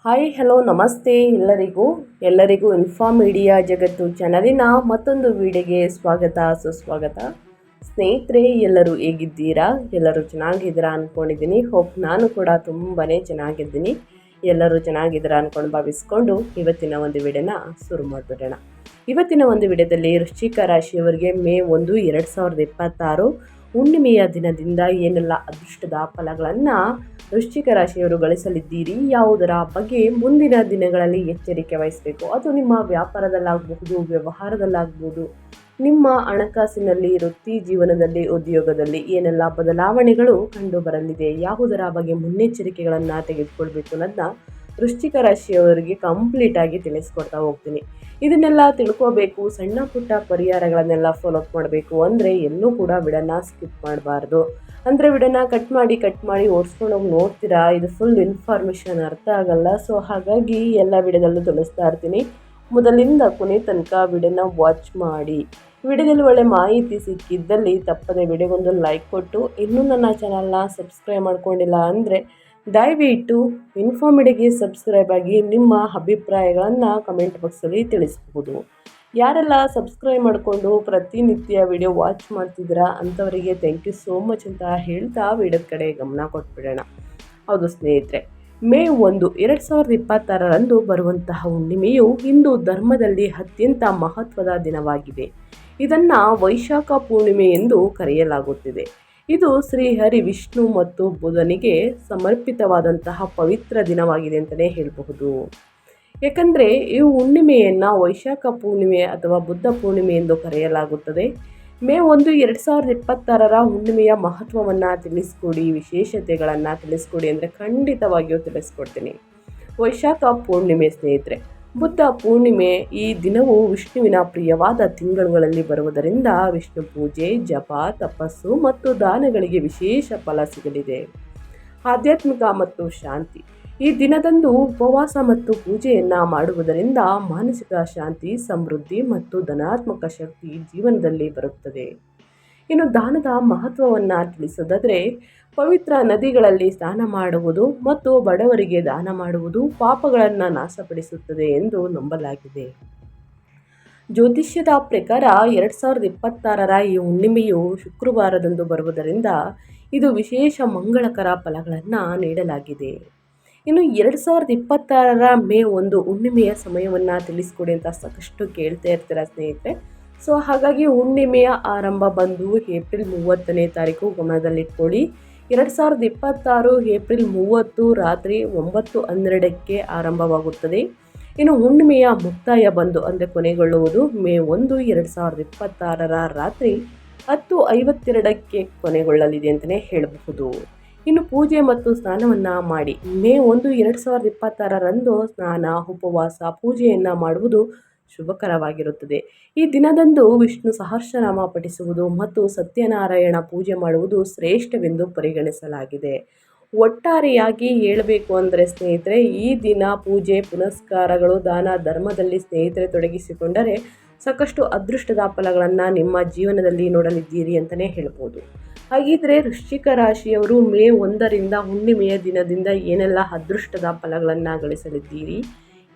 Hi hello ನಮಸ್ತೆ ಎಲ್ಲರಿಗೂ inform media ಜಗತ್ತು ಚಾನಲಿನ ಮತ್ತೊಂದು ವಿಡಿಯೋಗೆ ಸ್ವಾಗತ ಸುಸ್ವಾಗತ. ಸ್ನೇಹಿತರೆ, ಎಲ್ಲರೂ ಹೇಗಿದ್ದೀರಾ? ಎಲ್ಲರೂ ಚೆನ್ನಾಗಿದ್ದೀರಾ ಅಂದ್ಕೊಂಡಿದ್ದೀನಿ. ಹೋಪ್ ನಾನು ಕೂಡ ತುಂಬಾ ಚೆನ್ನಾಗಿದ್ದೀನಿ. ಎಲ್ಲರೂ ಚೆನ್ನಾಗಿದ್ದೀರಾ ಅಂದ್ಕೊಂಡು ಭಾವಿಸ್ಕೊಂಡು ಇವತ್ತಿನ ಒಂದು ವಿಡಿಯೋನ ಶುರು ಮಾಡಿಬಿಡೋಣ. ಇವತ್ತಿನ ಒಂದು ವಿಡಿಯೋದಲ್ಲಿ ವೃಶ್ಚಿಕ ರಾಶಿಯವರಿಗೆ ಮೇ 1, 2026 ಹುಣ್ಣಿಮೆಯ ದಿನದಿಂದ ಏನೆಲ್ಲ ಅದೃಷ್ಟದ ಫಲಗಳನ್ನು ವೃಶ್ಚಿಕ ರಾಶಿಯವರು ಗಳಿಸಲಿದ್ದೀರಿ, ಯಾವುದರ ಬಗ್ಗೆ ಮುಂದಿನ ದಿನಗಳಲ್ಲಿ ಎಚ್ಚರಿಕೆ ವಹಿಸಬೇಕು, ಅದು ನಿಮ್ಮ ವ್ಯಾಪಾರದಲ್ಲಾಗಬಹುದು, ವ್ಯವಹಾರದಲ್ಲಾಗಬಹುದು, ನಿಮ್ಮ ಹಣಕಾಸಿನಲ್ಲಿ, ವೃತ್ತಿ ಜೀವನದಲ್ಲಿ, ಉದ್ಯೋಗದಲ್ಲಿ ಏನೆಲ್ಲ ಬದಲಾವಣೆಗಳು ಕಂಡು ಬರಲಿದೆ, ಯಾವುದರ ಬಗ್ಗೆ ಮುನ್ನೆಚ್ಚರಿಕೆಗಳನ್ನು ತೆಗೆದುಕೊಳ್ಬೇಕು ಅನ್ನೋದನ್ನ ವೃಶ್ಚಿಕ ರಾಶಿಯವರಿಗೆ ಕಂಪ್ಲೀಟಾಗಿ ತಿಳಿಸ್ಕೊಡ್ತಾ ಹೋಗ್ತೀನಿ. ಇದನ್ನೆಲ್ಲ ತಿಳ್ಕೋಬೇಕು, ಸಣ್ಣ ಪುಟ್ಟ ಪರಿಹಾರಗಳನ್ನೆಲ್ಲ ಫಾಲೋ ಅಪ್ ಮಾಡಬೇಕು ಅಂದರೆ ಎಲ್ಲೂ ಕೂಡ ವಿಡನ್ನ ಸ್ಕಿಪ್ ಮಾಡಬಾರ್ದು. ಅಂದರೆ ವಿಡನ್ನ ಕಟ್ ಮಾಡಿ ಓಡಿಸ್ಕೊಂಡು ಹೋಗಿ ನೋಡ್ತೀರಾ, ಇದು ಫುಲ್ ಇನ್ಫಾರ್ಮೇಷನ್ ಅರ್ಥ ಆಗಲ್ಲ. ಸೊ ಹಾಗಾಗಿ ಎಲ್ಲ ವಿಡಿಯೋದಲ್ಲೂ ತಿಳಿಸ್ತಾ ಇರ್ತೀನಿ. ಮೊದಲಿಂದ ಕೊನೆ ತನಕ ವಿಡಿಯೋನ ವಾಚ್ ಮಾಡಿ. ವಿಡಿಯೋದಲ್ಲಿ ಒಳ್ಳೆ ಮಾಹಿತಿ ಸಿಕ್ಕಿದ್ದಲ್ಲಿ ತಪ್ಪದೆ ವಿಡಿಯೋಗೊಂದು ಲೈಕ್ ಕೊಟ್ಟು, ಇನ್ನೂ ನನ್ನ ಚಾನಲ್ನ ಸಬ್ಸ್ಕ್ರೈಬ್ ಮಾಡ್ಕೊಂಡಿಲ್ಲ ಅಂದರೆ ದಯವಿಟ್ಟು ಇನ್ಫಾರ್ಮಿಡಿಗೆ ಸಬ್ಸ್ಕ್ರೈಬ್ ಆಗಿ ನಿಮ್ಮ ಅಭಿಪ್ರಾಯಗಳನ್ನು ಕಮೆಂಟ್ ಬಾಕ್ಸಲ್ಲಿ ತಿಳಿಸಬಹುದು. ಯಾರೆಲ್ಲ ಸಬ್ಸ್ಕ್ರೈಬ್ ಮಾಡಿಕೊಂಡು ಪ್ರತಿನಿತ್ಯ ವಿಡಿಯೋ ವಾಚ್ ಮಾಡ್ತಿದ್ದೀರಾ ಅಂಥವರಿಗೆ ಥ್ಯಾಂಕ್ ಯು ಸೋ ಮಚ್ ಅಂತ ಹೇಳ್ತಾ ವಿಡಿಯೋದ ಕಡೆ ಗಮನ ಕೊಟ್ಬಿಡೋಣ. ಹೌದು ಸ್ನೇಹಿತರೆ, ಮೇ 1, 2026 ಬರುವಂತಹ ಹುಣ್ಣಿಮೆಯು ಹಿಂದೂ ಧರ್ಮದಲ್ಲಿ ಅತ್ಯಂತ ಮಹತ್ವದ ದಿನವಾಗಿದೆ. ಇದನ್ನು ವೈಶಾಖ ಪೂರ್ಣಿಮೆ ಎಂದು ಕರೆಯಲಾಗುತ್ತಿದೆ. ಇದು ಶ್ರೀಹರಿ ವಿಷ್ಣು ಮತ್ತು ಬುಧನಿಗೆ ಸಮರ್ಪಿತವಾದಂತಹ ಪವಿತ್ರ ದಿನವಾಗಿದೆ ಅಂತಲೇ ಹೇಳಬಹುದು. ಯಾಕಂದರೆ ಈ ಹುಣ್ಣಿಮೆಯನ್ನು ವೈಶಾಖ ಪೂರ್ಣಿಮೆ ಅಥವಾ ಬುದ್ಧ ಪೂರ್ಣಿಮೆ ಎಂದು ಕರೆಯಲಾಗುತ್ತದೆ. ಮೇ 1, 2026 ಹುಣ್ಣಿಮೆಯ ಮಹತ್ವವನ್ನು ತಿಳಿಸ್ಕೊಡಿ, ವಿಶೇಷತೆಗಳನ್ನು ತಿಳಿಸ್ಕೊಡಿ ಅಂದರೆ ಖಂಡಿತವಾಗಿಯೂ ತಿಳಿಸ್ಕೊಡ್ತೀನಿ. ವೈಶಾಖ ಪೂರ್ಣಿಮೆ ಸ್ನೇಹಿತರೆ, ಬುದ್ಧ ಪೂರ್ಣಿಮೆ ಈ ದಿನವು ವಿಷ್ಣುವಿನ ಪ್ರಿಯವಾದ ತಿಂಗಳುಗಳಲ್ಲಿ ಬರುವುದರಿಂದ ವಿಷ್ಣು ಪೂಜೆ, ಜಪ, ತಪಸ್ಸು ಮತ್ತು ದಾನಗಳಿಗೆ ವಿಶೇಷ ಫಲ ಸಿಗಲಿದೆ. ಆಧ್ಯಾತ್ಮಿಕ ಮತ್ತು ಶಾಂತಿ, ಈ ದಿನದಂದು ಉಪವಾಸ ಮತ್ತು ಪೂಜೆಯನ್ನು ಮಾಡುವುದರಿಂದ ಮಾನಸಿಕ ಶಾಂತಿ, ಸಮೃದ್ಧಿ ಮತ್ತು ಧನಾತ್ಮಕ ಶಕ್ತಿ ಜೀವನದಲ್ಲಿ ಬರುತ್ತದೆ. ಇನ್ನು ದಾನದ ಮಹತ್ವವನ್ನು ತಿಳಿಸೋದಾದರೆ, ಪವಿತ್ರ ನದಿಗಳಲ್ಲಿ ಸ್ನಾನ ಮಾಡುವುದು ಮತ್ತು ಬಡವರಿಗೆ ದಾನ ಮಾಡುವುದು ಪಾಪಗಳನ್ನು ನಾಶಪಡಿಸುತ್ತದೆ ಎಂದು ನಂಬಲಾಗಿದೆ. ಜ್ಯೋತಿಷ್ಯದ ಪ್ರಕಾರ 2026 ಈ ಹುಣ್ಣಿಮೆಯು ಶುಕ್ರವಾರದಂದು ಬರುವುದರಿಂದ ಇದು ವಿಶೇಷ ಮಂಗಳಕರ ಫಲಗಳನ್ನು ನೀಡಲಾಗಿದೆ. ಇನ್ನು 2026 ಮೇ 1 ಹುಣ್ಣಿಮೆಯ ಸಮಯವನ್ನು ತಿಳಿಸ್ಕೊಡಿ ಅಂತ ಸಾಕಷ್ಟು ಕೇಳ್ತಾ ಇರ್ತೀರ ಸ್ನೇಹಿತರೆ. ಸೊ ಹಾಗಾಗಿ ಹುಣ್ಣಿಮೆಯ ಆರಂಭ ಬಂದು ಏಪ್ರಿಲ್ 30ನೇ ತಾರೀಕು ಗಮನದಲ್ಲಿಟ್ಕೊಳ್ಳಿ. 2026 ಏಪ್ರಿಲ್ 30 ರಾತ್ರಿ 9:12ಕ್ಕೆ ಆರಂಭವಾಗುತ್ತದೆ. ಇನ್ನು ಹುಣ್ಣಿಮೆಯ ಮುಕ್ತಾಯ ಬಂದು ಅಂದರೆ ಕೊನೆಗೊಳ್ಳುವುದು ಮೇ 1, 2026 ರಾತ್ರಿ 10:52ಕ್ಕೆ ಕೊನೆಗೊಳ್ಳಲಿದೆ ಅಂತಲೇ ಹೇಳಬಹುದು. ಇನ್ನು ಪೂಜೆ ಮತ್ತು ಸ್ನಾನವನ್ನು ಮಾಡಿ. ಮೇ 1, 2026 ಸ್ನಾನ, ಉಪವಾಸ, ಪೂಜೆಯನ್ನು ಮಾಡುವುದು ಶುಭಕರವಾಗಿರುತ್ತದೆ. ಈ ದಿನದಂದು ವಿಷ್ಣು ಸಹಸ್ರನಾಮ ಪಠಿಸುವುದು ಮತ್ತು ಸತ್ಯನಾರಾಯಣ ಪೂಜೆ ಮಾಡುವುದು ಶ್ರೇಷ್ಠವೆಂದು ಪರಿಗಣಿಸಲಾಗಿದೆ. ಒಟ್ಟಾರೆಯಾಗಿ ಹೇಳಬೇಕು ಅಂದರೆ ಸ್ನೇಹಿತರೆ, ಈ ದಿನ ಪೂಜೆ, ಪುನಸ್ಕಾರಗಳು, ದಾನ, ಧರ್ಮದಲ್ಲಿ ಸ್ನೇಹಿತರೆ ತೊಡಗಿಸಿಕೊಂಡರೆ ಸಾಕಷ್ಟು ಅದೃಷ್ಟದ ಫಲಗಳನ್ನು ನಿಮ್ಮ ಜೀವನದಲ್ಲಿ ನೋಡಲಿದ್ದೀರಿ ಅಂತಲೇ ಹೇಳ್ಬೋದು. ಹಾಗಿದ್ರೆ ವೃಶ್ಚಿಕ ರಾಶಿಯವರು ಮೇ 1ರಿಂದ ಹುಣ್ಣಿಮೆಯ ದಿನದಿಂದ ಏನೆಲ್ಲ ಅದೃಷ್ಟದ ಫಲಗಳನ್ನು ಗಳಿಸಲಿದ್ದೀರಿ,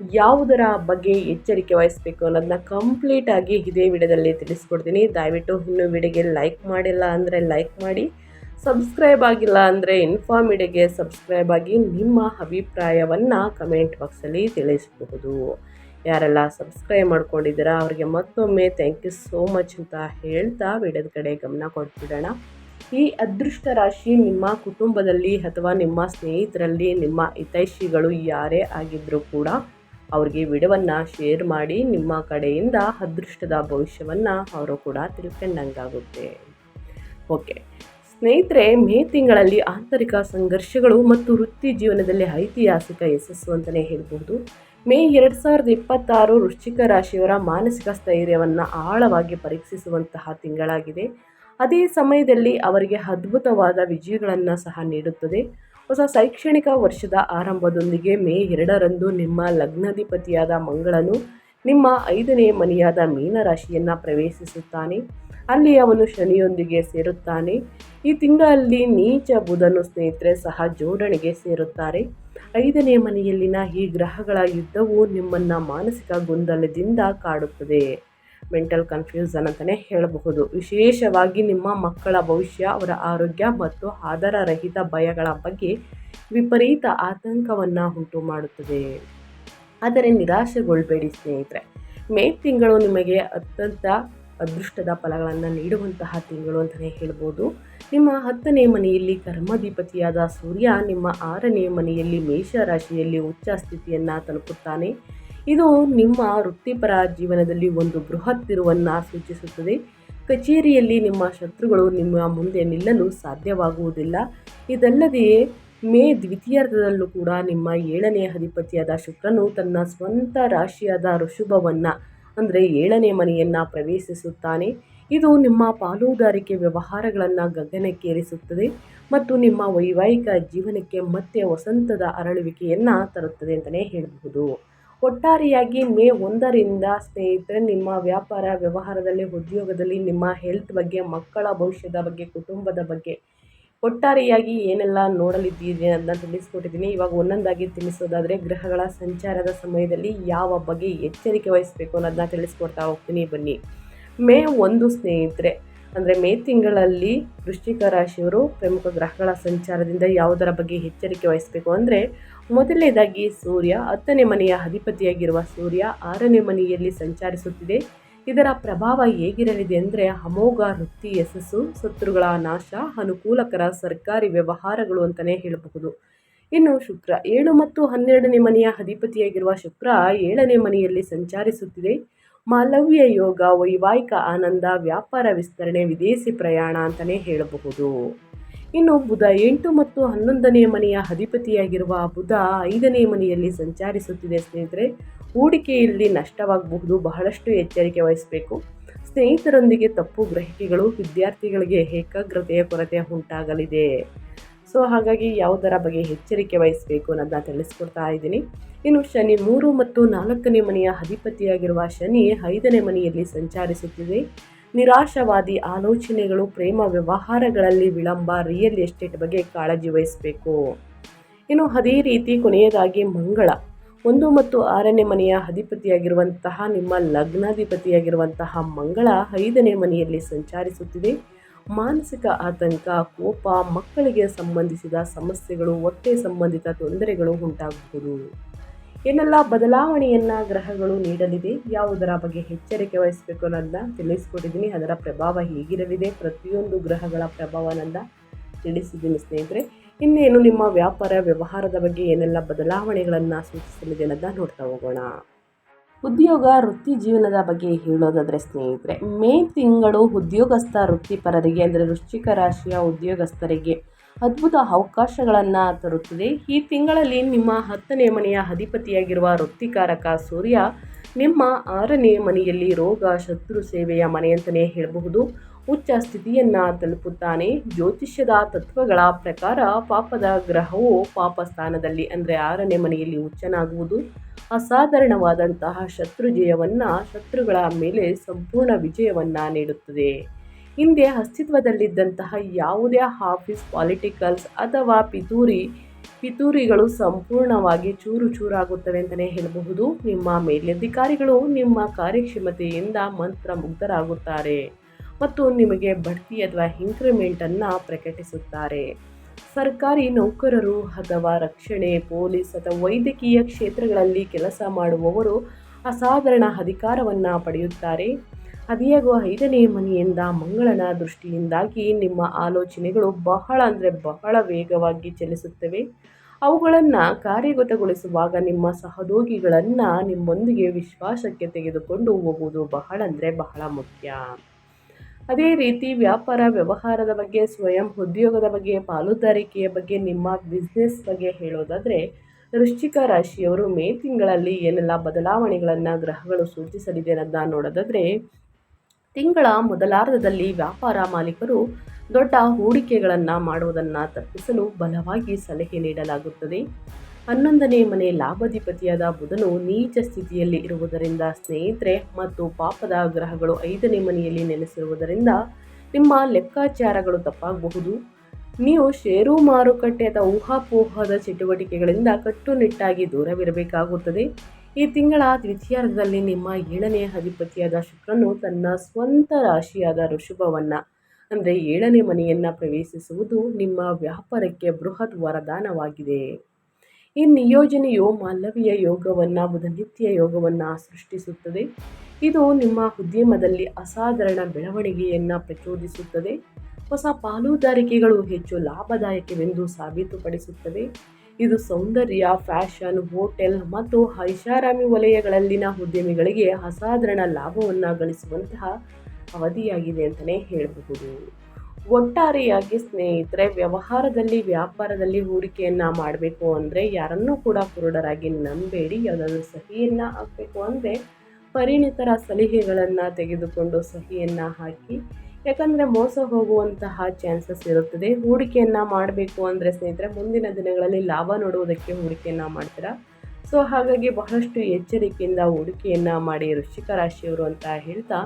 ಯಾವುದರ ಬಗ್ಗೆ ಎಚ್ಚರಿಕೆ ವಹಿಸಬೇಕು ಅನ್ನೋದನ್ನ ಕಂಪ್ಲೀಟಾಗಿ ಇದೇ ವಿಡಿಯೋದಲ್ಲಿ ತಿಳಿಸ್ಕೊಡ್ತೀನಿ. ದಯವಿಟ್ಟು ಇನ್ನೂ ವಿಡಿಯೋಗೆ ಲೈಕ್ ಮಾಡಿಲ್ಲ ಅಂದರೆ ಲೈಕ್ ಮಾಡಿ, ಸಬ್ಸ್ಕ್ರೈಬ್ ಆಗಿಲ್ಲ ಅಂದರೆ ಇನ್ಫಾರ್ಮ್ ಮೀಡಿಯಾಗೆ ಸಬ್ಸ್ಕ್ರೈಬ್ ಆಗಿ ನಿಮ್ಮ ಅಭಿಪ್ರಾಯವನ್ನು ಕಮೆಂಟ್ ಬಾಕ್ಸಲ್ಲಿ ತಿಳಿಸಬಹುದು. ಯಾರೆಲ್ಲ ಸಬ್ಸ್ಕ್ರೈಬ್ ಮಾಡ್ಕೊಂಡಿದ್ದೀರಾ ಅವರಿಗೆ ಮತ್ತೊಮ್ಮೆ ಥ್ಯಾಂಕ್ ಯು ಸೋ ಮಚ್ ಅಂತ ಹೇಳ್ತಾ ವಿಡಿಯೋದ ಕಡೆ ಗಮನ ಕೊಟ್ಬಿಡೋಣ. ಈ ಅದೃಷ್ಟ ರಾಶಿ ನಿಮ್ಮ ಕುಟುಂಬದಲ್ಲಿ ಅಥವಾ ನಿಮ್ಮ ಸ್ನೇಹಿತರಲ್ಲಿ ನಿಮ್ಮ ಹಿತೈಷಿಗಳು ಯಾರೇ ಆಗಿದ್ದರೂ ಕೂಡ ಅವ್ರಿಗೆ ವಿಡಿಯೋವನ್ನು ಶೇರ್ ಮಾಡಿ. ನಿಮ್ಮ ಕಡೆಯಿಂದ ಅದೃಷ್ಟದ ಭವಿಷ್ಯವನ್ನು ಅವರು ಕೂಡ ತಿಳ್ಕೊಂಡಂಗಾಗುತ್ತೆ. ಓಕೆ ಸ್ನೇಹಿತರೆ, ಮೇ ತಿಂಗಳಲ್ಲಿ ಆಂತರಿಕ ಸಂಘರ್ಷಗಳು ಮತ್ತು ವೃತ್ತಿ ಜೀವನದಲ್ಲಿ ಐತಿಹಾಸಿಕ ಯಶಸ್ಸು ಅಂತಲೇ ಹೇಳ್ಬೋದು. ಮೇ 2026 ವೃಶ್ಚಿಕ ರಾಶಿಯವರ ಮಾನಸಿಕ ಸ್ಥೈರ್ಯವನ್ನು ಆಳವಾಗಿ ಪರೀಕ್ಷಿಸುವಂತಹ ತಿಂಗಳಾಗಿದೆ. ಅದೇ ಸಮಯದಲ್ಲಿ ಅವರಿಗೆ ಅದ್ಭುತವಾದ ವಿಜಯಗಳನ್ನು ಸಹ ನೀಡುತ್ತದೆ. ಹೊಸ ಶೈಕ್ಷಣಿಕ ವರ್ಷದ ಆರಂಭದೊಂದಿಗೆ ಮೇ 2 ನಿಮ್ಮ ಲಗ್ನಾಧಿಪತಿಯಾದ ಮಂಗಳನು ನಿಮ್ಮ 5ನೇ ಮನೆಯಾದ ಮೀನರಾಶಿಯನ್ನು ಪ್ರವೇಶಿಸುತ್ತಾನೆ. ಅಲ್ಲಿ ಅವನು ಶನಿಯೊಂದಿಗೆ ಸೇರುತ್ತಾನೆ. ಈ ತಿಂಗಳಲ್ಲಿ ನೀಚ ಬುಧನು ಸ್ನೇಹಿತರೆ ಸಹ ಜೋಡಣೆಗೆ ಸೇರುತ್ತಾರೆ. 5ನೇ ಮನೆಯಲ್ಲಿನ ಈ ಗ್ರಹಗಳ ಯುದ್ಧವು ನಿಮ್ಮನ್ನು ಮಾನಸಿಕ ಗೊಂದಲದಿಂದ ಕಾಡುತ್ತದೆ. ಮೆಂಟಲ್ ಕನ್ಫ್ಯೂಷನ್ ಅಂತಲೇ ಹೇಳಬಹುದು. ವಿಶೇಷವಾಗಿ ನಿಮ್ಮ ಮಕ್ಕಳ ಭವಿಷ್ಯ, ಅವರ ಆರೋಗ್ಯ ಮತ್ತು ಆಧಾರರಹಿತ ಭಯಗಳ ಬಗ್ಗೆ ವಿಪರೀತ ಆತಂಕವನ್ನು ಉಂಟು ಮಾಡುತ್ತದೆ. ಆದರೆ ನಿರಾಶೆಗೊಳ್ಳಬೇಡಿ ಸ್ನೇಹಿತರೆ. ಮೇ ತಿಂಗಳು ನಿಮಗೆ ಅತ್ಯಂತ ಅದೃಷ್ಟದ ಫಲಗಳನ್ನು ನೀಡುವಂತಹ ತಿಂಗಳು ಅಂತಲೇ ಹೇಳ್ಬೋದು. ನಿಮ್ಮ 10ನೇ ಮನೆಯಲ್ಲಿ ಕರ್ಮಾಧಿಪತಿಯಾದ ಸೂರ್ಯ ನಿಮ್ಮ 6ನೇ ಮನೆಯಲ್ಲಿ ಮೇಷರಾಶಿಯಲ್ಲಿ ಉಚ್ಚ ಸ್ಥಿತಿಯನ್ನು ತಲುಪುತ್ತಾನೆ. ಇದು ನಿಮ್ಮ ವೃತ್ತಿಪರ ಜೀವನದಲ್ಲಿ ಒಂದು ಬೃಹತ್ ತಿರುವನ್ನು ಸೂಚಿಸುತ್ತದೆ. ಕಚೇರಿಯಲ್ಲಿ ನಿಮ್ಮ ಶತ್ರುಗಳು ನಿಮ್ಮ ಮುಂದೆ ನಿಲ್ಲಲು ಸಾಧ್ಯವಾಗುವುದಿಲ್ಲ. ಇದಲ್ಲದೆ ಮೇ ದ್ವಿತೀಯಾರ್ಧದಲ್ಲೂ ಕೂಡ ನಿಮ್ಮ 7ನೇ ಅಧಿಪತಿಯಾದ ಶುಕ್ರನು ತನ್ನ ಸ್ವಂತ ರಾಶಿಯಾದ ಋಷಭವನ್ನು ಅಂದರೆ 7ನೇ ಮನೆಯನ್ನು ಪ್ರವೇಶಿಸುತ್ತಾನೆ. ಇದು ನಿಮ್ಮ ಪಾಲುದಾರಿಕೆ ವ್ಯವಹಾರಗಳನ್ನು ಗಗನಕ್ಕೇರಿಸುತ್ತದೆ ಮತ್ತು ನಿಮ್ಮ ವೈವಾಹಿಕ ಜೀವನಕ್ಕೆ ಮತ್ತೆ ವಸಂತದ ಅರಳುವಿಕೆಯನ್ನು ತರುತ್ತದೆ ಅಂತಲೇ ಹೇಳಬಹುದು. ಒಟ್ಟಾರೆಯಾಗಿ ಮೇ 1ರಿಂದ ಸ್ನೇಹಿತರೆ ನಿಮ್ಮ ವ್ಯಾಪಾರ ವ್ಯವಹಾರದಲ್ಲಿ, ಉದ್ಯೋಗದಲ್ಲಿ, ನಿಮ್ಮ ಹೆಲ್ತ್ ಬಗ್ಗೆ, ಮಕ್ಕಳ ಭವಿಷ್ಯದ ಬಗ್ಗೆ, ಕುಟುಂಬದ ಬಗ್ಗೆ ಒಟ್ಟಾರೆಯಾಗಿ ಏನೆಲ್ಲ ನೋಡಲಿದ್ದೀರಿ ಅದನ್ನ ತಿಳಿಸ್ಕೊಟ್ಟಿದ್ದೀನಿ. ಇವಾಗ ಒಂದೊಂದಾಗಿ ತಿಳಿಸೋದಾದರೆ, ಗ್ರಹಗಳ ಸಂಚಾರದ ಸಮಯದಲ್ಲಿ ಯಾವ ಬಗ್ಗೆ ಎಚ್ಚರಿಕೆ ವಹಿಸಬೇಕು ಅನ್ನೋದನ್ನ ತಿಳಿಸ್ಕೊಡ್ತಾ ಹೋಗ್ತೀನಿ ಬನ್ನಿ. ಮೇ 1 ಸ್ನೇಹಿತರೆ ಅಂದರೆ ಮೇ ತಿಂಗಳಲ್ಲಿ ವೃಶ್ಚಿಕ ರಾಶಿಯವರು ಪ್ರಮುಖ ಗ್ರಹಗಳ ಸಂಚಾರದಿಂದ ಯಾವುದರ ಬಗ್ಗೆ ಎಚ್ಚರಿಕೆ ವಹಿಸಬೇಕು ಅಂದರೆ, ಮೊದಲನೇದಾಗಿ ಸೂರ್ಯ 10ನೇ ಮನೆಯ ಅಧಿಪತಿಯಾಗಿರುವ ಸೂರ್ಯ 6ನೇ ಮನೆಯಲ್ಲಿ ಸಂಚರಿಸುತ್ತಿದೆ. ಇದರ ಪ್ರಭಾವ ಹೇಗಿರಲಿದೆ ಅಂದರೆ ಅಮೋಘ ವೃತ್ತಿ ಯಶಸ್ಸು, ಶತ್ರುಗಳ ನಾಶ, ಅನುಕೂಲಕರ ಸರ್ಕಾರಿ ವ್ಯವಹಾರಗಳು ಅಂತಲೇ ಹೇಳಬಹುದು. ಇನ್ನು ಶುಕ್ರ 7 ಮತ್ತು 12ನೇ ಮನೆಯ ಅಧಿಪತಿಯಾಗಿರುವ ಶುಕ್ರ 7ನೇ ಮನೆಯಲ್ಲಿ ಸಂಚರಿಸುತ್ತಿದೆ. ಮಾಲವ್ಯ ಯೋಗ, ವೈವಾಹಿಕ ಆನಂದ, ವ್ಯಾಪಾರ ವಿಸ್ತರಣೆ, ವಿದೇಶಿ ಪ್ರಯಾಣ ಅಂತಲೇ ಹೇಳಬಹುದು. ಇನ್ನು ಬುಧ 8 ಮತ್ತು 11ನೇ ಮನೆಯ ಅಧಿಪತಿಯಾಗಿರುವ ಬುಧ 5ನೇ ಮನೆಯಲ್ಲಿ ಸಂಚರಿಸುತ್ತಿದೆ. ಸ್ನೇಹಿತರೆ, ಹೂಡಿಕೆಯಲ್ಲಿ ನಷ್ಟವಾಗಬಹುದು, ಬಹಳಷ್ಟು ಎಚ್ಚರಿಕೆ ವಹಿಸಬೇಕು. ಸ್ನೇಹಿತರೊಂದಿಗೆ ತಪ್ಪು ಗ್ರಹಿಕೆಗಳು, ವಿದ್ಯಾರ್ಥಿಗಳಿಗೆ ಏಕಾಗ್ರತೆಯ ಕೊರತೆ ಉಂಟಾಗಲಿದೆ. ಸೊ ಹಾಗಾಗಿ ಯಾವುದರ ಬಗ್ಗೆ ಎಚ್ಚರಿಕೆ ವಹಿಸಬೇಕು ಅನ್ನೋದನ್ನ ತಿಳಿಸ್ಕೊಡ್ತಾ ಇದ್ದೀನಿ. ಇನ್ನು ಶನಿ 3 ಮತ್ತು 4ನೇ ಮನೆಯ ಅಧಿಪತಿಯಾಗಿರುವ ಶನಿ 5ನೇ ಮನೆಯಲ್ಲಿ ಸಂಚರಿಸುತ್ತಿದೆ. ನಿರಾಶಾವಾದಿ ಆಲೋಚನೆಗಳು, ಪ್ರೇಮ ವ್ಯವಹಾರಗಳಲ್ಲಿ ವಿಳಂಬ, ರಿಯಲ್ ಎಸ್ಟೇಟ್ ಬಗ್ಗೆ ಕಾಳಜಿ ವಹಿಸಬೇಕು. ಇನ್ನು ಅದೇ ರೀತಿ ಕೊನೆಯದಾಗಿ ಮಂಗಳ 1 ಮತ್ತು 6ನೇ ಮನೆಯ ಅಧಿಪತಿಯಾಗಿರುವಂತಹ ನಿಮ್ಮ ಲಗ್ನಾಧಿಪತಿಯಾಗಿರುವಂತಹ ಮಂಗಳ 5ನೇ ಮನೆಯಲ್ಲಿ ಸಂಚರಿಸುತ್ತಿದೆ. ಮಾನಸಿಕ ಆತಂಕ, ಕೋಪ, ಮಕ್ಕಳಿಗೆ ಸಂಬಂಧಿಸಿದ ಸಮಸ್ಯೆಗಳು, ಹೊಟ್ಟೆ ಸಂಬಂಧಿತ ತೊಂದರೆಗಳು ಉಂಟಾಗಬಹುದು. ಏನೆಲ್ಲ ಬದಲಾವಣೆಯನ್ನು ಗ್ರಹಗಳು ನೀಡಲಿದೆ, ಯಾವುದರ ಬಗ್ಗೆ ಎಚ್ಚರಿಕೆ ವಹಿಸಬೇಕು ಅನ್ನೋದನ್ನ ತಿಳಿಸ್ಕೊಟ್ಟಿದ್ದೀನಿ. ಅದರ ಪ್ರಭಾವ ಹೇಗಿರಲಿದೆ, ಪ್ರತಿಯೊಂದು ಗ್ರಹಗಳ ಪ್ರಭಾವವನ್ನು ತಿಳಿಸಿದ್ದೀನಿ ಸ್ನೇಹಿತರೆ. ಇನ್ನೇನು ನಿಮ್ಮ ವ್ಯಾಪಾರ ವ್ಯವಹಾರದ ಬಗ್ಗೆ ಏನೆಲ್ಲ ಬದಲಾವಣೆಗಳನ್ನು ಸೂಚಿಸಲಿದೆ ಅನ್ನೋದನ್ನ ನೋಡ್ತಾ ಹೋಗೋಣ. ಉದ್ಯೋಗ ವೃತ್ತಿ ಜೀವನದ ಬಗ್ಗೆ ಹೇಳೋದಾದರೆ ಸ್ನೇಹಿತರೆ, ಮೇ ತಿಂಗಳು ಉದ್ಯೋಗಸ್ಥ ವೃತ್ತಿಪರರಿಗೆ ಅಂದರೆ ವೃಶ್ಚಿಕ ರಾಶಿಯ ಉದ್ಯೋಗಸ್ಥರಿಗೆ ಅದ್ಭುತ ಅವಕಾಶಗಳನ್ನು ತರುತ್ತದೆ. ಈ ತಿಂಗಳಲ್ಲಿ ನಿಮ್ಮ 10ನೇ ಮನೆಯ ಅಧಿಪತಿಯಾಗಿರುವ ವೃತ್ತಿಕಾರಕ ಸೂರ್ಯ ನಿಮ್ಮ 6ನೇ ಮನೆಯಲ್ಲಿ ರೋಗ, ಶತ್ರು ಸೇವೆಯ ಮನೆ ಅಂತಲೇ ಹೇಳಬಹುದು ಉಚ್ಚ ಸ್ಥಿತಿಯನ್ನು ತಲುಪುತ್ತಾನೆ. ಜ್ಯೋತಿಷ್ಯದ ತತ್ವಗಳ ಪ್ರಕಾರ ಪಾಪದ ಗ್ರಹವು ಪಾಪ ಸ್ಥಾನದಲ್ಲಿ ಅಂದರೆ 6ನೇ ಮನೆಯಲ್ಲಿ ಉಚ್ಚನಾಗುವುದು ಅಸಾಧಾರಣವಾದಂತಹ ಶತ್ರುಜಯವನ್ನು, ಶತ್ರುಗಳ ಮೇಲೆ ಸಂಪೂರ್ಣ ವಿಜಯವನ್ನು ನೀಡುತ್ತದೆ. ಹಿಂದೆ ಅಸ್ತಿತ್ವದಲ್ಲಿದ್ದಂತಹ ಯಾವುದೇ ಆಫೀಸ್ ಪಾಲಿಟಿಕಲ್ಸ್ ಅಥವಾ ಪಿತೂರಿಗಳು ಸಂಪೂರ್ಣವಾಗಿ ಚೂರು ಚೂರಾಗುತ್ತವೆ ಅಂತಲೇ ಹೇಳಬಹುದು. ನಿಮ್ಮ ಮೇಲಧಿಕಾರಿಗಳು ನಿಮ್ಮ ಕಾರ್ಯಕ್ಷಮತೆಯಿಂದ ಮಂತ್ರಮುಗ್ಧರಾಗುತ್ತಾರೆ ಮತ್ತು ನಿಮಗೆ ಬಡ್ತಿ ಅಥವಾ ಇನ್ಕ್ರಿಮೆಂಟನ್ನು ಪ್ರಕಟಿಸುತ್ತಾರೆ. ಸರ್ಕಾರಿ ನೌಕರರು ಅಥವಾ ರಕ್ಷಣೆ, ಪೊಲೀಸ್ ಅಥವಾ ವೈದ್ಯಕೀಯ ಕ್ಷೇತ್ರಗಳಲ್ಲಿ ಕೆಲಸ ಮಾಡುವವರು ಅಸಾಧಾರಣ ಅಧಿಕಾರವನ್ನು ಪಡೆಯುತ್ತಾರೆ. ಅದಿಯಾಗೂ 5ನೇ ಮನೆಯಿಂದ ಮಂಗಳನ ದೃಷ್ಟಿಯಿಂದಾಗಿ ನಿಮ್ಮ ಆಲೋಚನೆಗಳು ಬಹಳ ವೇಗವಾಗಿ ಚಲಿಸುತ್ತವೆ. ಅವುಗಳನ್ನು ಕಾರ್ಯಗತಗೊಳಿಸುವಾಗ ನಿಮ್ಮ ಸಹೋದ್ಯೋಗಿಗಳನ್ನು ನಿಮ್ಮೊಂದಿಗೆ ವಿಶ್ವಾಸಕ್ಕೆ ತೆಗೆದುಕೊಂಡು ಹೋಗುವುದು ಬಹಳ ಮುಖ್ಯ. ಅದೇ ರೀತಿ ವ್ಯಾಪಾರ ವ್ಯವಹಾರದ ಬಗ್ಗೆ, ಸ್ವಯಂ ಉದ್ಯೋಗದ ಬಗ್ಗೆ, ಪಾಲುದಾರಿಕೆಯ ಬಗ್ಗೆ, ನಿಮ್ಮ ಬಿಸ್ನೆಸ್ ಬಗ್ಗೆ ಹೇಳೋದಾದರೆ, ವೃಶ್ಚಿಕ ರಾಶಿಯವರು ಮೇ ತಿಂಗಳಲ್ಲಿ ಏನೆಲ್ಲ ಬದಲಾವಣೆಗಳನ್ನು ಗ್ರಹಗಳು ಸೂಚಿಸಲಿದೆ ಅನ್ನೋದನ್ನ ನೋಡೋದಾದರೆ, ತಿಂಗಳ ಮೊದಲಾರ್ಧದಲ್ಲಿ ವ್ಯಾಪಾರ ಮಾಲೀಕರು ದೊಡ್ಡ ಹೂಡಿಕೆಗಳನ್ನು ಮಾಡುವುದನ್ನು ತಪ್ಪಿಸಲು ಬಲವಾಗಿ ಸಲಹೆ ನೀಡಲಾಗುತ್ತದೆ. 11ನೇ ಮನೆ ಲಾಭಾಧಿಪತಿಯಾದ ಬುಧನು ನೀಚ ಸ್ಥಿತಿಯಲ್ಲಿ ಇರುವುದರಿಂದ ಸ್ನೇಹಿತರೆ ಮತ್ತು ಪಾಪದ ಗ್ರಹಗಳು 5ನೇ ಮನೆಯಲ್ಲಿ ನೆಲೆಸಿರುವುದರಿಂದ ನಿಮ್ಮ ಲೆಕ್ಕಾಚಾರಗಳು ತಪ್ಪಾಗಬಹುದು. ನೀವು ಷೇರು ಮಾರುಕಟ್ಟೆ ಅಥವಾ ಊಹಾಪೋಹದ ಚಟುವಟಿಕೆಗಳಿಂದ ಕಟ್ಟುನಿಟ್ಟಾಗಿ ದೂರವಿರಬೇಕಾಗುತ್ತದೆ. ಈ ತಿಂಗಳ ದ್ವಿತೀಯಾರ್ಧದಲ್ಲಿ ನಿಮ್ಮ 7ನೇ ಅಧಿಪತಿಯಾದ ಶುಕ್ರನು ತನ್ನ ಸ್ವಂತ ರಾಶಿಯಾದ ಋಷಭವನ್ನು ಅಂದರೆ 7ನೇ ಮನೆಯನ್ನು ಪ್ರವೇಶಿಸುವುದು ನಿಮ್ಮ ವ್ಯಾಪಾರಕ್ಕೆ ಬೃಹತ್ ವರದಾನವಾಗಿದೆ. ಈ ನಿಯೋಜನೆಯು ಮಾಲವೀಯ ಯೋಗವನ್ನು ಬುಧನಿತ್ಯ ಯೋಗವನ್ನು ಸೃಷ್ಟಿಸುತ್ತದೆ. ಇದು ನಿಮ್ಮ ಉದ್ಯಮದಲ್ಲಿ ಅಸಾಧಾರಣ ಬೆಳವಣಿಗೆಯನ್ನು ಪ್ರಚೋದಿಸುತ್ತದೆ. ಹೊಸ ಪಾಲುದಾರಿಕೆಗಳು ಹೆಚ್ಚು ಲಾಭದಾಯಕವೆಂದು ಸಾಬೀತುಪಡಿಸುತ್ತವೆ. ಇದು ಸೌಂದರ್ಯ, ಫ್ಯಾಷನ್, ಹೋಟೆಲ್ ಮತ್ತು ಐಷಾರಾಮಿ ವಲಯಗಳಲ್ಲಿನ ಉದ್ಯಮಿಗಳಿಗೆ ಅಸಾಧಾರಣ ಲಾಭವನ್ನು ಗಳಿಸುವಂತಹ ಅವಧಿಯಾಗಿದೆ ಅಂತಲೇ ಹೇಳಬಹುದು. ಒಟ್ಟಾರೆಯಾಗಿ ಸ್ನೇಹಿತರೆ, ವ್ಯಾಪಾರದಲ್ಲಿ ಹೂಡಿಕೆಯನ್ನು ಮಾಡಬೇಕು ಅಂದರೆ ಯಾರನ್ನೂ ಕೂಡ ಕುರುಡರಾಗಿ ನಂಬೇಡಿ. ಯಾವುದಾದ್ರೂ ಸಹಿಯನ್ನು ಹಾಕಬೇಕು ಅಂದರೆ ಪರಿಣಿತರ ಸಲಹೆಗಳನ್ನು ತೆಗೆದುಕೊಂಡು ಸಹಿಯನ್ನು ಹಾಕಿ, ಯಾಕಂದರೆ ಮೋಸ ಹೋಗುವಂತಹ ಚಾನ್ಸಸ್ ಇರುತ್ತದೆ. ಹೂಡಿಕೆಯನ್ನು ಮಾಡಬೇಕು ಅಂದರೆ ಸ್ನೇಹಿತರೆ, ಮುಂದಿನ ದಿನಗಳಲ್ಲಿ ಲಾಭ ನೋಡುವುದಕ್ಕೆ ಹೂಡಿಕೆಯನ್ನು ಮಾಡ್ತೀರಾ. ಸೊ ಹಾಗಾಗಿ ಬಹಳಷ್ಟು ಎಚ್ಚರಿಕೆಯಿಂದ ಹೂಡಿಕೆಯನ್ನು ಮಾಡಿ ವೃಶ್ಚಿಕ ರಾಶಿಯವರು ಅಂತ ಹೇಳ್ತಾ,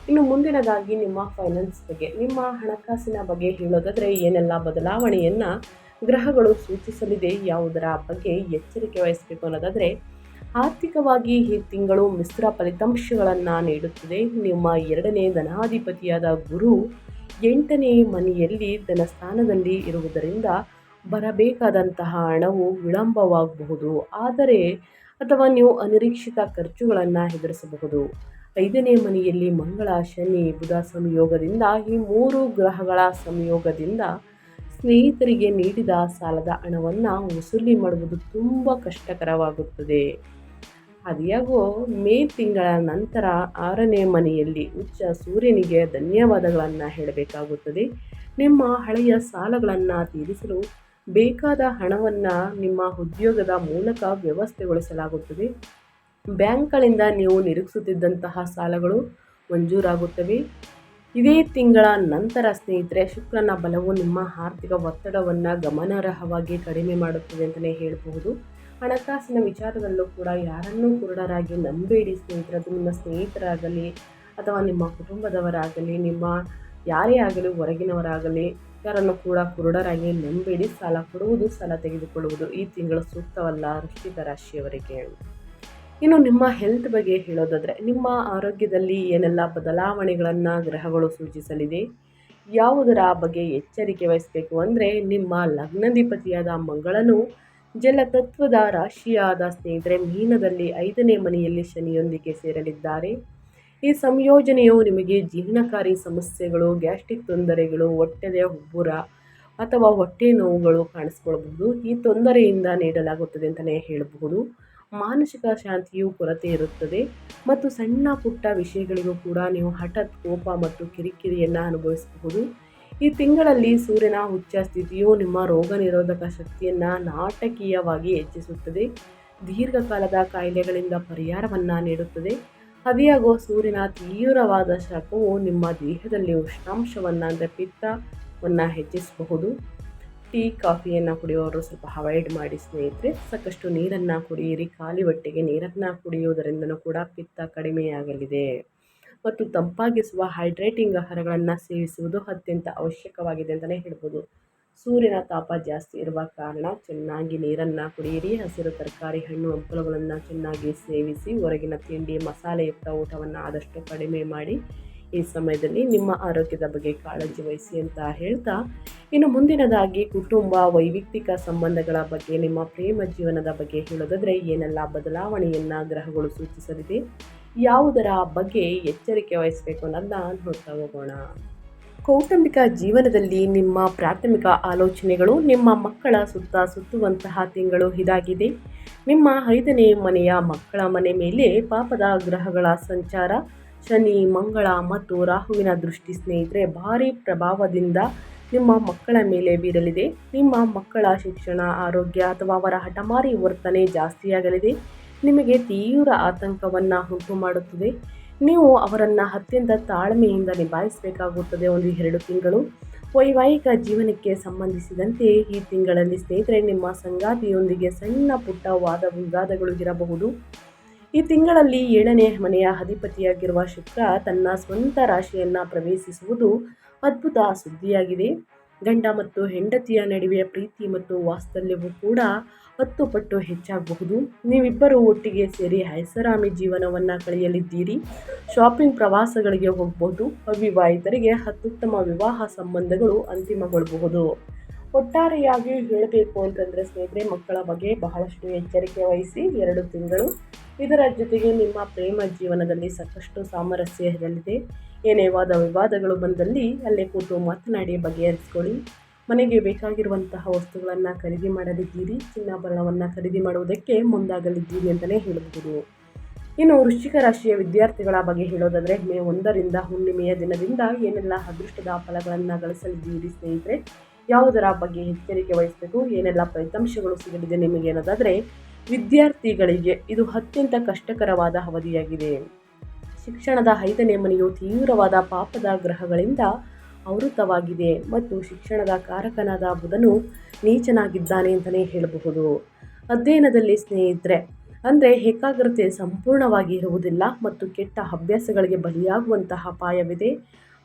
ಇನ್ನು ಮುಂದಿನದಾಗಿ ನಿಮ್ಮ ಫೈನಾನ್ಸ್ ಬಗ್ಗೆ, ನಿಮ್ಮ ಹಣಕಾಸಿನ ಬಗ್ಗೆ ಹೇಳೋದಾದರೆ ಏನೆಲ್ಲ ಬದಲಾವಣೆಯನ್ನು ಗ್ರಹಗಳು ಸೂಚಿಸಲಿದೆ, ಯಾವುದರ ಬಗ್ಗೆ ಎಚ್ಚರಿಕೆ ವಹಿಸಬೇಕು ಅನ್ನೋದಾದರೆ, ಆರ್ಥಿಕವಾಗಿ ಈ ತಿಂಗಳು ಮಿಶ್ರ ಫಲಿತಾಂಶಗಳನ್ನು ನೀಡುತ್ತದೆ. ನಿಮ್ಮ 2ನೇ ಧನಾಧಿಪತಿಯಾದ ಗುರು 8ನೇ ಮನೆಯಲ್ಲಿ ಧನಸ್ಥಾನದಲ್ಲಿ ಇರುವುದರಿಂದ ಬರಬೇಕಾದಂತಹ ಹಣವು ವಿಳಂಬವಾಗಬಹುದು, ಅಥವಾ ನೀವು ಅನಿರೀಕ್ಷಿತ ಖರ್ಚುಗಳನ್ನು ಎದುರಿಸಬಹುದು. 5ನೇ ಮನೆಯಲ್ಲಿ ಮಂಗಳ, ಶನಿ, ಬುಧ ಸಂಯೋಗದಿಂದ, ಈ 3 ಗ್ರಹಗಳ ಸಂಯೋಗದಿಂದ ಸ್ನೇಹಿತರಿಗೆ ನೀಡಿದ ಸಾಲದ ಹಣವನ್ನು ವಸೂಲಿ ಮಾಡುವುದು ತುಂಬ ಕಷ್ಟಕರವಾಗುತ್ತದೆ. ಅದ್ಯಾಗೋ ಮೇ ತಿಂಗಳ ನಂತರ 6ನೇ ಮನೆಯಲ್ಲಿ ಉಚ್ಚ ಸೂರ್ಯನಿಗೆ ಧನ್ಯವಾದಗಳನ್ನು ಹೇಳಬೇಕಾಗುತ್ತದೆ. ನಿಮ್ಮ ಹಳೆಯ ಸಾಲಗಳನ್ನು ತೀರಿಸಲು ಬೇಕಾದ ಹಣವನ್ನು ನಿಮ್ಮ ಉದ್ಯೋಗದ ಮೂಲಕ ವ್ಯವಸ್ಥೆಗೊಳಿಸಲಾಗುತ್ತದೆ. ಬ್ಯಾಂಕ್ಗಳಿಂದ ನೀವು ನಿರೀಕ್ಷಿಸುತ್ತಿದ್ದಂತಹ ಸಾಲಗಳು ಮಂಜೂರಾಗುತ್ತವೆ. ಇದೇ ತಿಂಗಳ ನಂತರ ಸ್ನೇಹಿತರೆ, ಶುಕ್ರನ ಬಲವು ನಿಮ್ಮ ಆರ್ಥಿಕ ಒತ್ತಡವನ್ನು ಗಮನಾರ್ಹವಾಗಿ ಕಡಿಮೆ ಮಾಡುತ್ತದೆ ಅಂತಲೇ ಹೇಳಬಹುದು. ಹಣಕಾಸಿನ ವಿಚಾರದಲ್ಲೂ ಕೂಡ ಯಾರನ್ನೂ ಕುರುಡರಾಗಿ ನಂಬೇಡಿ ಸ್ನೇಹಿತರೆ. ಅದು ನಿಮ್ಮ ಸ್ನೇಹಿತರಾಗಲಿ ಅಥವಾ ನಿಮ್ಮ ಕುಟುಂಬದವರಾಗಲಿ, ನಿಮ್ಮ ಯಾರೇ ಆಗಲಿ, ಹೊರಗಿನವರಾಗಲಿ, ಯಾರನ್ನು ಕೂಡ ಕುರುಡರಾಗಿ ನಂಬೇಡಿ. ಸಾಲ ಕೊಡುವುದು, ಸಾಲ ತೆಗೆದುಕೊಳ್ಳುವುದು ಈ ತಿಂಗಳು ಸೂಕ್ತವಲ್ಲ ವೃಶ್ಚಿಕ ರಾಶಿಯವರಿಗೆ. ಇನ್ನು ನಿಮ್ಮ ಹೆಲ್ತ್ ಬಗ್ಗೆ ಹೇಳೋದಾದರೆ, ನಿಮ್ಮ ಆರೋಗ್ಯದಲ್ಲಿ ಏನೆಲ್ಲ ಬದಲಾವಣೆಗಳನ್ನು ಗ್ರಹಗಳು ಸೂಚಿಸಲಿದೆ, ಯಾವುದರ ಬಗ್ಗೆ ಎಚ್ಚರಿಕೆ ವಹಿಸಬೇಕು ಅಂದರೆ, ನಿಮ್ಮ ಲಗ್ನಾಧಿಪತಿಯಾದ ಮಂಗಳನು ಜಲತತ್ವದ ರಾಶಿಯಾದ ಸ್ನೇಹಿತರೆ ಮೀನದಲ್ಲಿ 5ನೇ ಮನೆಯಲ್ಲಿ ಶನಿಯೊಂದಿಗೆ ಸೇರಲಿದ್ದಾರೆ. ಈ ಸಂಯೋಜನೆಯು ನಿಮಗೆ ಜೀರ್ಣಕಾರಿ ಸಮಸ್ಯೆಗಳು, ಗ್ಯಾಸ್ಟ್ರಿಕ್ ತೊಂದರೆಗಳು, ಹೊಟ್ಟೆಯ ಉಬ್ಬರ ಅಥವಾ ಹೊಟ್ಟೆ ನೋವುಗಳು ಕಾಣಿಸ್ಕೊಳ್ಬಹುದು. ಈ ತೊಂದರೆಯಿಂದ ನೀಡಲಾಗುತ್ತದೆ ಅಂತಲೇ ಹೇಳಬಹುದು. ಮಾನಸಿಕ ಶಾಂತಿಯು ಕೊರತೆ ಇರುತ್ತದೆ ಮತ್ತು ಸಣ್ಣ ಪುಟ್ಟ ವಿಷಯಗಳಿಗೂ ಕೂಡ ನೀವು ಹಠಾತ್ ಕೋಪ ಮತ್ತು ಕಿರಿಕಿರಿಯನ್ನು ಅನುಭವಿಸಬಹುದು. ಈ ತಿಂಗಳಲ್ಲಿ ಸೂರ್ಯನ ಉಚ್ಚ ಸ್ಥಿತಿಯು ನಿಮ್ಮ ರೋಗ ನಿರೋಧಕ ಶಕ್ತಿಯನ್ನು ನಾಟಕೀಯವಾಗಿ ಹೆಚ್ಚಿಸುತ್ತದೆ. ದೀರ್ಘಕಾಲದ ಕಾಯಿಲೆಗಳಿಂದ ಪರಿಹಾರವನ್ನು ನೀಡುತ್ತದೆ. ಅದಿಯಾಗೋ ಸೂರ್ಯನ ತೀವ್ರವಾದ ಶಾಖವು ನಿಮ್ಮ ದೇಹದಲ್ಲಿ ಉಷ್ಣಾಂಶವನ್ನು ಅಂದರೆ ಪಿತ್ತವನ್ನು ಹೆಚ್ಚಿಸಬಹುದು. ಟೀ, ಕಾಫಿಯನ್ನು ಕುಡಿಯೋರು ಸ್ವಲ್ಪ ಅವಾಯ್ಡ್ ಮಾಡಿ ಸ್ನೇಹಿತರೆ. ಸಾಕಷ್ಟು ನೀರನ್ನು ಕುಡಿಯಿರಿ. ಖಾಲಿ ಹೊಟ್ಟೆಗೆ ನೀರನ್ನು ಕುಡಿಯುವುದರಿಂದನೂ ಕೂಡ ಪಿತ್ತ ಕಡಿಮೆಯಾಗಲಿದೆ. ಮತ್ತು ತಂಪಾಗಿಸುವ ಹೈಡ್ರೇಟಿಂಗ್ ಆಹಾರಗಳನ್ನು ಸೇವಿಸುವುದು ಅತ್ಯಂತ ಅವಶ್ಯಕವಾಗಿದೆ ಅಂತಲೇ ಹೇಳ್ಬೋದು. ಸೂರ್ಯನ ತಾಪ ಜಾಸ್ತಿ ಇರುವ ಕಾರಣ ಚೆನ್ನಾಗಿ ನೀರನ್ನು ಕುಡಿಯಿರಿ. ಹಸಿರು ತರಕಾರಿ, ಹಣ್ಣು ಹಂಪಲುಗಳನ್ನು ಚೆನ್ನಾಗಿ ಸೇವಿಸಿ. ಹೊರಗಿನ ತಿಂಡಿ, ಮಸಾಲೆಯುಕ್ತ ಊಟವನ್ನು ಆದಷ್ಟು ಕಡಿಮೆ ಮಾಡಿ. ಈ ಸಮಯದಲ್ಲಿ ನಿಮ್ಮ ಆರೋಗ್ಯದ ಬಗ್ಗೆ ಕಾಳಜಿ ವಹಿಸಿ ಅಂತ ಹೇಳ್ತಾ, ಇನ್ನು ಮುಂದಿನದಾಗಿ ಕುಟುಂಬ, ವೈಯಕ್ತಿಕ ಸಂಬಂಧಗಳ ಬಗ್ಗೆ, ನಿಮ್ಮ ಪ್ರೇಮ ಜೀವನದ ಬಗ್ಗೆ ಹೇಳೋದಾದರೆ ಏನೆಲ್ಲ ಬದಲಾವಣೆಯನ್ನು ಗ್ರಹಗಳು ಸೂಚಿಸಲಿದೆ, ಯಾವುದರ ಬಗ್ಗೆ ಎಚ್ಚರಿಕೆ ವಹಿಸಬೇಕು ಅನ್ನೋದನ್ನ ನೋಡ್ತಾ ಹೋಗೋಣ. ಕೌಟುಂಬಿಕ ಜೀವನದಲ್ಲಿ ನಿಮ್ಮ ಪ್ರಾಥಮಿಕ ಆಲೋಚನೆಗಳು ನಿಮ್ಮ ಮಕ್ಕಳ ಸುತ್ತುವಂತಹ ತಿಂಗಳು ಇದಾಗಿದೆ. ನಿಮ್ಮ 5ನೇ ಮನೆಯ ಮಕ್ಕಳ ಮನೆ ಮೇಲೆ ಪಾಪದ ಗ್ರಹಗಳ ಸಂಚಾರ, ಶನಿ, ಮಂಗಳ ಮತ್ತು ರಾಹುವಿನ ದೃಷ್ಟಿ ಸ್ನೇಹಿತರೆ ಭಾರಿ ಪ್ರಭಾವದಿಂದ ನಿಮ್ಮ ಮಕ್ಕಳ ಮೇಲೆ ಬೀರಲಿದೆ. ನಿಮ್ಮ ಮಕ್ಕಳ ಶಿಕ್ಷಣ, ಆರೋಗ್ಯ ಅಥವಾ ಅವರ ಹಠಮಾರಿ ವರ್ತನೆ ಜಾಸ್ತಿಯಾಗಲಿದೆ. ನಿಮಗೆ ತೀವ್ರ ಆತಂಕವನ್ನು ಉಂಟು ಮಾಡುತ್ತದೆ. ನೀವು ಅವರನ್ನು ಅತ್ಯಂತ ತಾಳ್ಮೆಯಿಂದ ನಿಭಾಯಿಸಬೇಕಾಗುತ್ತದೆ 1-2 ತಿಂಗಳು. ವೈವಾಹಿಕ ಜೀವನಕ್ಕೆ ಸಂಬಂಧಿಸಿದಂತೆ ಈ ತಿಂಗಳಲ್ಲಿ ಸ್ನೇಹಿತರೆ ನಿಮ್ಮ ಸಂಗಾತಿಯೊಂದಿಗೆ ಸಣ್ಣ ಪುಟ್ಟ ವಾದ ವಿವಾದಗಳು ಇರಬಹುದು. ಈ ತಿಂಗಳಲ್ಲಿ 7ನೇ ಮನೆಯ ಅಧಿಪತಿಯಾಗಿರುವ ಶುಕ್ರ ತನ್ನ ಸ್ವಂತ ರಾಶಿಯನ್ನು ಪ್ರವೇಶಿಸುವುದು ಅದ್ಭುತ ಸುದ್ದಿಯಾಗಿದೆ. ಗಂಡ ಮತ್ತು ಹೆಂಡತಿಯ ನಡುವೆ ಪ್ರೀತಿ ಮತ್ತು ವಾತ್ಸಲ್ಯವು ಕೂಡ 10 ಪಟ್ಟು ಹೆಚ್ಚಾಗಬಹುದು. ನೀವಿಬ್ಬರು ಒಟ್ಟಿಗೆ ಸೇರಿ ಐಷಾರಾಮಿ ಜೀವನವನ್ನು ಕಳೆಯಲಿದ್ದೀರಿ. ಶಾಪಿಂಗ್, ಪ್ರವಾಸಗಳಿಗೆ ಹೋಗಬಹುದು. ಅವಿವಾಹಿತರಿಗೆ ಅತ್ಯುತ್ತಮ ವಿವಾಹ ಸಂಬಂಧಗಳು ಅಂತಿಮಗೊಳ್ಳಬಹುದು. ಒಟ್ಟಾರೆಯಾಗಿ ಹೇಳಬೇಕು ಅಂತಂದರೆ ಸ್ನೇಹಿತರೆ, ಮಕ್ಕಳ ಬಗ್ಗೆ ಬಹಳಷ್ಟು ಎಚ್ಚರಿಕೆ ವಹಿಸಿ. 2 ತಿಂಗಳು ಇದರ ಜೊತೆಗೆ ನಿಮ್ಮ ಪ್ರೇಮ ಜೀವನದಲ್ಲಿ ಸಾಕಷ್ಟು ಸಾಮರಸ್ಯ ಇರಲಿದೆ. ಏನೇ ವಾದ ವಿವಾದಗಳು ಬಂದಲ್ಲಿ ಅಲ್ಲೇ ಕೂತು ಮಾತನಾಡಿ ಬಗೆಹರಿಸಿಕೊಳ್ಳಿ. ಮನೆಗೆ ಬೇಕಾಗಿರುವಂತಹ ವಸ್ತುಗಳನ್ನು ಖರೀದಿ ಮಾಡಲಿದ್ದೀರಿ. ಚಿನ್ನಾಭರಣವನ್ನು ಖರೀದಿ ಮಾಡುವುದಕ್ಕೆ ಮುಂದಾಗಲಿದ್ದೀರಿ ಅಂತಲೇ ಹೇಳಬಹುದು. ಇನ್ನು ವೃಶ್ಚಿಕ ರಾಶಿಯ ವಿದ್ಯಾರ್ಥಿಗಳ ಬಗ್ಗೆ ಹೇಳೋದಾದರೆ, ಮೇ 1ರಿಂದ ಹುಣ್ಣಿಮೆಯ ದಿನದಿಂದ ಏನೆಲ್ಲ ಅದೃಷ್ಟದ ಫಲಗಳನ್ನು ಗಳಿಸಲಿದ್ದೀರಿ ಸ್ನೇಹಿತರೆ, ಯಾವುದರ ಬಗ್ಗೆ ಎಚ್ಚರಿಕೆ ವಹಿಸಬೇಕು, ಏನೆಲ್ಲ ಫಲಿತಾಂಶಗಳು ಸಿಗಲಿದೆ ನಿಮಗೆ ಅನ್ನೋದಾದರೆ, ವಿದ್ಯಾರ್ಥಿಗಳಿಗೆ ಇದು ಅತ್ಯಂತ ಕಷ್ಟಕರವಾದ ಅವಧಿಯಾಗಿದೆ. ಶಿಕ್ಷಣದ 5ನೇ ಮನೆಯು ತೀವ್ರವಾದ ಪಾಪದ ಗ್ರಹಗಳಿಂದ ಆವೃತವಾಗಿದೆ ಮತ್ತು ಶಿಕ್ಷಣದ ಕಾರಕನಾದ ಬುಧನು ನೀಚನಾಗಿದ್ದಾನೆ ಅಂತಲೇ ಹೇಳಬಹುದು. ಅಧ್ಯಯನದಲ್ಲಿ ಸ್ನೇಹಿತರೆ ಅಂದರೆ ಏಕಾಗ್ರತೆ ಸಂಪೂರ್ಣವಾಗಿ ಇರುವುದಿಲ್ಲ ಮತ್ತು ಕೆಟ್ಟ ಅಭ್ಯಾಸಗಳಿಗೆ ಬಲಿಯಾಗುವಂತಹ ಅಪಾಯವಿದೆ.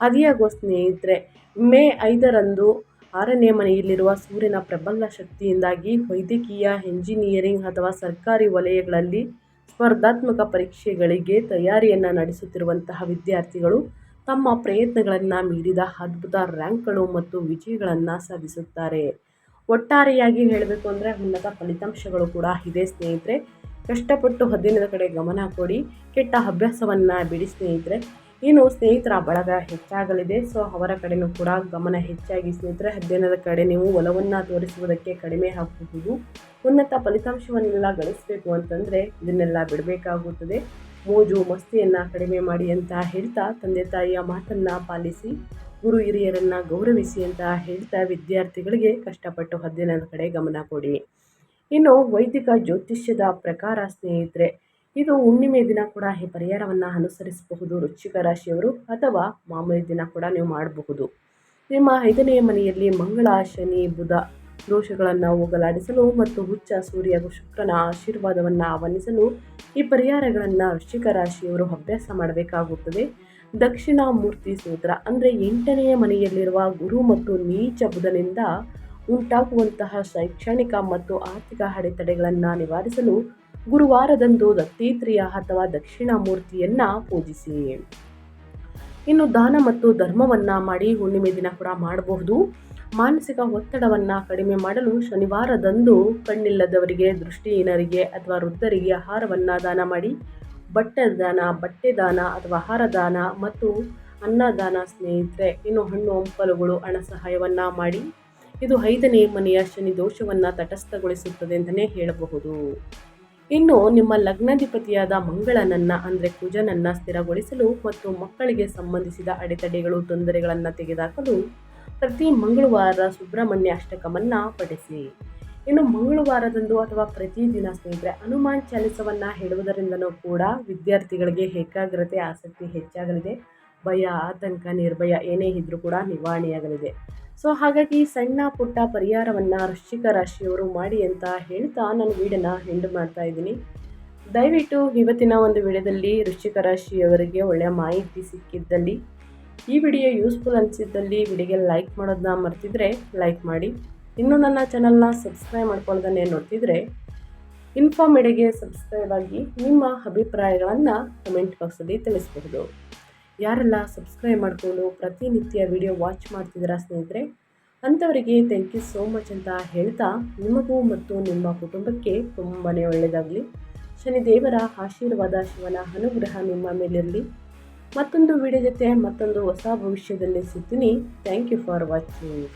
ಅದಿಯಾಗೋ ಸ್ನೇಹಿತರೆ, ಮೇ 5ರಂದು 6ನೇ ಮನೆಯಲ್ಲಿರುವ ಸೂರ್ಯನ ಪ್ರಬಲ ಶಕ್ತಿಯಿಂದಾಗಿ ವೈದ್ಯಕೀಯ, ಎಂಜಿನಿಯರಿಂಗ್ ಅಥವಾ ಸರ್ಕಾರಿ ವಲಯಗಳಲ್ಲಿ ಸ್ಪರ್ಧಾತ್ಮಕ ಪರೀಕ್ಷೆಗಳಿಗೆ ತಯಾರಿಯನ್ನು ನಡೆಸುತ್ತಿರುವಂತಹ ವಿದ್ಯಾರ್ಥಿಗಳು ತಮ್ಮ ಪ್ರಯತ್ನಗಳನ್ನು ಮೀರಿದ ಅದ್ಭುತ ರ್ಯಾಂಕ್ಗಳು ಮತ್ತು ವಿಜಯಗಳನ್ನು ಸಾಧಿಸುತ್ತಾರೆ. ಒಟ್ಟಾರೆಯಾಗಿ ಹೇಳಬೇಕು ಅಂದರೆ ಉನ್ನತ ಫಲಿತಾಂಶಗಳು ಕೂಡ ಇದೆ ಸ್ನೇಹಿತರೆ. ಕಷ್ಟಪಟ್ಟು ಅಧ್ಯಯನದ ಕಡೆ ಗಮನ ಕೊಡಿ, ಕೆಟ್ಟ ಅಭ್ಯಾಸವನ್ನು ಬಿಡಿ ಸ್ನೇಹಿತರೆ. ಇನ್ನು ಸ್ನೇಹಿತರ ಬಳಗ ಹೆಚ್ಚಾಗಲಿದೆ, ಸೊ ಅವರ ಕಡೆಯೂ ಕೂಡ ಗಮನ ಹೆಚ್ಚಾಗಿ ಸ್ನೇಹಿತರೆ. ಅಧ್ಯಯನದ ಕಡೆ ನೀವು ಒಲವನ್ನು ತೋರಿಸುವುದಕ್ಕೆ ಕಡಿಮೆ ಆಗಬಹುದು. ಉನ್ನತ ಫಲಿತಾಂಶವನ್ನೆಲ್ಲ ಗಳಿಸಬೇಕು ಅಂತಂದರೆ ಇದನ್ನೆಲ್ಲ ಬಿಡಬೇಕಾಗುತ್ತದೆ. ಮೋಜು ಮಸ್ತಿಯನ್ನು ಕಡಿಮೆ ಮಾಡಿ ಅಂತ ಹೇಳ್ತಾ, ತಂದೆ ತಾಯಿಯ ಮಾತನ್ನು ಪಾಲಿಸಿ, ಗುರು ಹಿರಿಯರನ್ನು ಗೌರವಿಸಿ ಅಂತ ಹೇಳ್ತಾ ವಿದ್ಯಾರ್ಥಿಗಳಿಗೆ ಕಷ್ಟಪಟ್ಟು ಅಧ್ಯಯನದ ಕಡೆ ಗಮನ ಕೊಡಿ. ಇನ್ನು ವೈದಿಕ ಜ್ಯೋತಿಷ್ಯದ ಪ್ರಕಾರ ಸ್ನೇಹಿತರೆ, ಇದು ಹುಣ್ಣಿಮೆ ದಿನ ಕೂಡ ಈ ಪರಿಹಾರವನ್ನು ಅನುಸರಿಸಬಹುದು ವೃಶ್ಚಿಕ ರಾಶಿಯವರು, ಅಥವಾ ಮಾಮೂಲಿ ದಿನ ಕೂಡ ನೀವು ಮಾಡಬಹುದು. ನಿಮ್ಮ 5ನೇ ಮನೆಯಲ್ಲಿ ಮಂಗಳ, ಶನಿ, ಬುಧ ದೋಷಗಳನ್ನು ಹೋಗಲಾಡಿಸಲು ಮತ್ತು ಹುಚ್ಚ ಸೂರ್ಯ ಶುಕ್ರನ ಆಶೀರ್ವಾದವನ್ನು ಆಹ್ವಾನಿಸಲು ಈ ಪರಿಹಾರಗಳನ್ನು ವೃಶ್ಚಿಕ ರಾಶಿಯವರು ಅಭ್ಯಾಸ ಮಾಡಬೇಕಾಗುತ್ತದೆ. ದಕ್ಷಿಣಾಮೂರ್ತಿ ಸೂತ್ರ ಅಂದರೆ 8ನೇ ಮನೆಯಲ್ಲಿರುವ ಗುರು ಮತ್ತು ನೀಚ ಬುಧನಿಂದ ಉಂಟಾಗುವಂತಹ ಶೈಕ್ಷಣಿಕ ಮತ್ತು ಆರ್ಥಿಕ ಅಡೆತಡೆಗಳನ್ನು ನಿವಾರಿಸಲು ಗುರುವಾರದಂದು ದತ್ತಾತ್ರೇಯ ಅಥವಾ ದಕ್ಷಿಣಾಮೂರ್ತಿಯನ್ನು ಪೂಜಿಸಿ. ಇನ್ನು ದಾನ ಮತ್ತು ಧರ್ಮವನ್ನು ಮಾಡಿ ಹುಣ್ಣಿಮೆ ದಿನ ಕೂಡ ಮಾಡಬಹುದು. ಮಾನಸಿಕ ಒತ್ತಡವನ್ನು ಕಡಿಮೆ ಮಾಡಲು ಶನಿವಾರದಂದು ಕಣ್ಣಿಲ್ಲದವರಿಗೆ, ದೃಷ್ಟಿಹೀನರಿಗೆ ಅಥವಾ ವೃದ್ಧರಿಗೆ ಆಹಾರವನ್ನು ದಾನ ಮಾಡಿ. ಬಟ್ಟೆ ದಾನ ಅಥವಾ ಆಹಾರ ದಾನ ಮತ್ತು ಅನ್ನದಾನ ಸ್ನೇಹಿತರೆ. ಇನ್ನು ಹಣ್ಣು ಹಂಪಲುಗಳು, ಹಣ ಸಹಾಯವನ್ನು ಮಾಡಿ. ಇದು 5ನೇ ಮನೆಯ ಶನಿ ದೋಷವನ್ನು ತಟಸ್ಥಗೊಳಿಸುತ್ತದೆ ಅಂತಲೇ ಹೇಳಬಹುದು. ಇನ್ನು ನಿಮ್ಮ ಲಗ್ನಾಧಿಪತಿಯಾದ ಮಂಗಳನನ್ನು ಅಂದರೆ ಕುಜನನ್ನು ಸ್ಥಿರಗೊಳಿಸಲು ಮತ್ತು ಮಕ್ಕಳಿಗೆ ಸಂಬಂಧಿಸಿದ ಅಡೆತಡೆಗಳು, ತೊಂದರೆಗಳನ್ನು ತೆಗೆದುಹಾಕಲು ಪ್ರತಿ ಮಂಗಳವಾರ ಸುಬ್ರಹ್ಮಣ್ಯ ಅಷ್ಟಕವನ್ನು ಪಠಿಸಿ. ಇನ್ನು ಮಂಗಳವಾರದಂದು ಅಥವಾ ಪ್ರತಿದಿನ ಸ್ನೇಹಿತರೆ ಹನುಮಾನ್ ಚಾಲಿಸವನ್ನು ಹೇಳುವುದರಿಂದನೂ ಕೂಡ ವಿದ್ಯಾರ್ಥಿಗಳಿಗೆ ಏಕಾಗ್ರತೆ, ಆಸಕ್ತಿ ಹೆಚ್ಚಾಗಲಿದೆ. ಭಯ, ಆತಂಕ, ನಿರ್ಭಯ ಏನೇ ಇದ್ರೂ ಕೂಡ ನಿವಾರಣೆಯಾಗಲಿದೆ. ಸೊ ಹಾಗಾಗಿ ಸಣ್ಣ ಪುಟ್ಟ ಪರಿಹಾರವನ್ನು ವೃಶ್ಚಿಕ ರಾಶಿಯವರು ಮಾಡಿ ಅಂತ ಹೇಳ್ತಾ ನಾನು ವಿಡಿಯೋನ ಎಂಡ್ ಮಾಡ್ತಾ ಇದ್ದೀನಿ. ದಯವಿಟ್ಟು ಇವತ್ತಿನ ಒಂದು ವಿಡಿಯೋದಲ್ಲಿ ವೃಶ್ಚಿಕ ರಾಶಿಯವರಿಗೆ ಒಳ್ಳೆಯ ಮಾಹಿತಿ ಸಿಕ್ಕಿದ್ದಲ್ಲಿ, ಈ ವಿಡಿಯೋ ಯೂಸ್ಫುಲ್ ಅನಿಸಿದ್ದಲ್ಲಿ ವಿಡಿಯೋಗೆ ಲೈಕ್ ಮಾಡೋದನ್ನ ಮರ್ತಿದ್ರೆ ಲೈಕ್ ಮಾಡಿ. ಇನ್ನೂ ನನ್ನ ಚಾನಲ್ನ ಸಬ್ಸ್ಕ್ರೈಬ್ ಮಾಡ್ಕೊಳ್ಳೋದನ್ನೇ ನೋಡ್ತಿದ್ರೆ ಇನ್ಫಾರ್ಮೇಡಿಯಾಗೆ ಸಬ್ಸ್ಕ್ರೈಬ್ ಆಗಿ ನಿಮ್ಮ ಅಭಿಪ್ರಾಯಗಳನ್ನು ಕಮೆಂಟ್ ಬಾಕ್ಸಲ್ಲಿ ತಿಳಿಸಬಹುದು. ಯಾರೆಲ್ಲ ಸಬ್ಸ್ಕ್ರೈಬ್ ಮಾಡಿಕೊಂಡು ಪ್ರತಿನಿತ್ಯ ವಿಡಿಯೋ ವಾಚ್ ಮಾಡ್ತಿದ್ದೀರಾ ಸ್ನೇಹಿತರೆ, ಅಂಥವರಿಗೆ ಥ್ಯಾಂಕ್ ಯು ಸೋ ಮಚ್ ಅಂತ ಹೇಳ್ತಾ, ನಿಮಗೂ ಮತ್ತು ನಿಮ್ಮ ಕುಟುಂಬಕ್ಕೆ ತುಂಬಾ ಒಳ್ಳೆಯದಾಗಲಿ. ಶನಿದೇವರ ಆಶೀರ್ವಾದ, ಶಿವನ ಅನುಗ್ರಹ ನಿಮ್ಮ ಮೇಲಿರಲಿ. ಮತ್ತೊಂದು ವಿಡಿಯೋ ಜೊತೆ ಮತ್ತೊಂದು ಹೊಸ ಭವಿಷ್ಯದಲ್ಲಿ ಸಿಗ್ತೀನಿ. Thank you for watching.